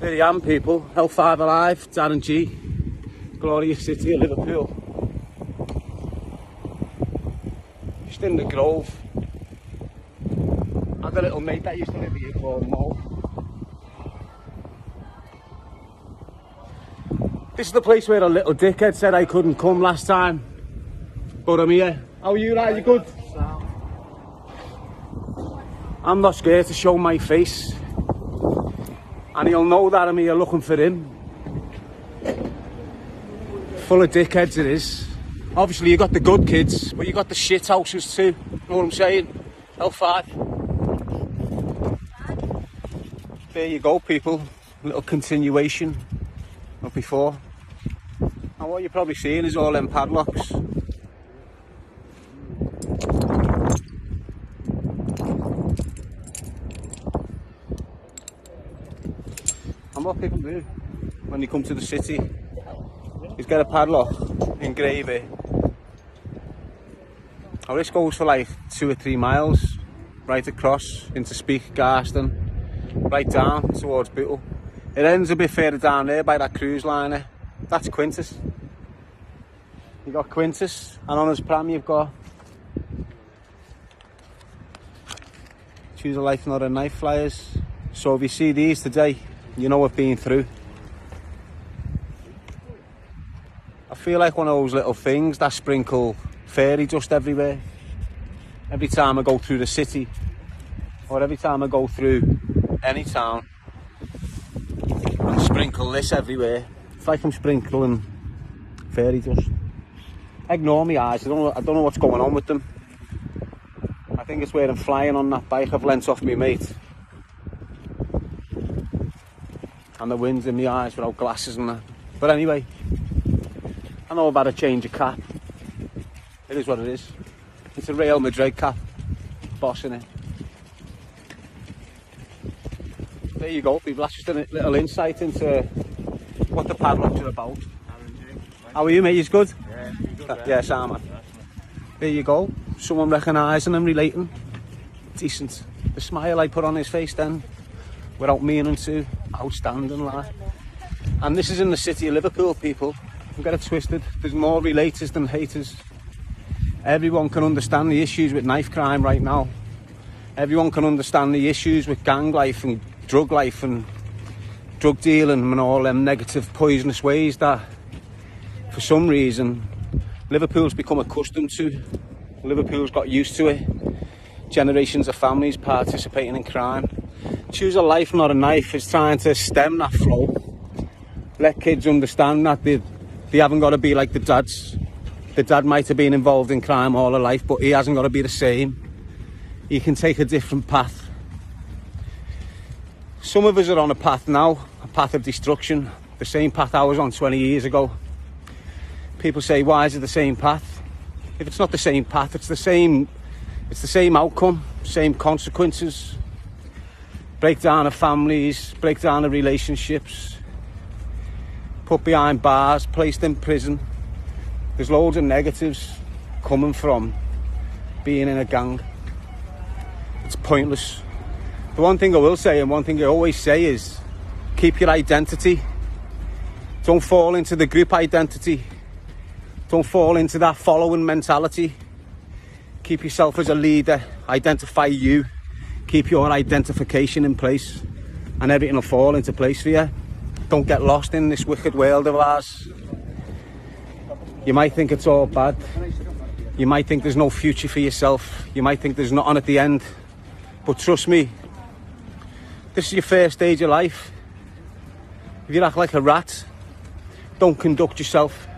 There I am, people. L5 alive, Darren Gee, glorious city of Liverpool. Just in the Grove. I had a little mate that used to live here called Mo. This is the place where a little dickhead said I couldn't come last time, but I'm here. How are you, lad? You good? I'm not scared to show my face, and he'll know that I'm here looking for him. Full of dickheads it is. Obviously you got the good kids, but you got the shit houses too. Know what I'm saying? L5. There you go, people. A little continuation of before. And what you're probably seeing is all them padlocks. And what people do when they come to the city is get a padlock, engrave it. Now this goes for like 2 or 3 miles, right across into Speak, Garston, right down towards Bootle. It ends a bit further down there by that cruise liner. That's Quintus. You got Quintus, and on his pram you've got Choosealifenotaknife flyers. So if you see these today, you know what been through. I feel like one of those little things that sprinkle fairy dust everywhere. Every time I go through the city, or every time I go through any town, and sprinkle this everywhere. It's like I'm sprinkling fairy dust. Ignore me eyes, I don't know what's going on with them. I think it's where I'm flying on that bike I've lent off me mate. And the wind's in my eyes without glasses and that. But anyway, I know I've had a change of cap. It is what it is. It's a Real Madrid cap. Boss in it. There you go, people. That's just a little insight into what the padlocks are about. How are you, mate? You good? Yeah, you good, yeah, Sam, man. There you go. Someone recognising and relating. Decent. The smile I put on his face then, without meaning to, outstanding, lad. And this is in the city of Liverpool, people. Don't get it twisted. There's more relators than haters. Everyone can understand the issues with knife crime right now. Everyone can understand the issues with gang life and drug dealing and all them negative, poisonous ways that, for some reason, Liverpool's become accustomed to. Liverpool's got used to it. Generations of families participating in crime. Choose a life, not a knife, is trying to stem that flow. Let kids understand that they haven't got to be like the dads. The dad might have been involved in crime all her life, but he hasn't got to be the same. He can take a different path. Some of us are on a path now, a path of destruction, the same path I was on 20 years ago. People say, why is it the same path? If it's not the same path, it's the same outcome, same consequences. Breakdown of families, breakdown of relationships, put behind bars, placed in prison. There's loads of negatives coming from being in a gang. It's pointless. The one thing I will say, and one thing I always say, is keep your identity. Don't fall into the group identity. Don't fall into that following mentality. Keep yourself as a leader. Identify you. Keep your identification in place, and everything will fall into place for you. Don't get lost in this wicked world of ours. You might think it's all bad. You might think there's no future for yourself. You might think there's nothing at the end. But trust me, this is your first stage of life. If you act like a rat, don't conduct yourself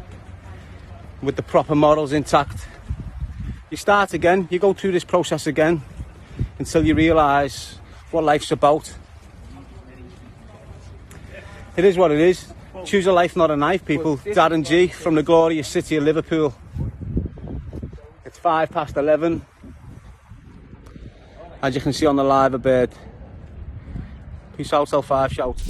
with the proper morals intact, you start again, you go through this process again until you realise what life's about. It is what it is. Choose a life, not a knife, people. Darren Gee from the glorious city of Liverpool. It's 11:05. As you can see on the live bird. Peace out, L5 shout.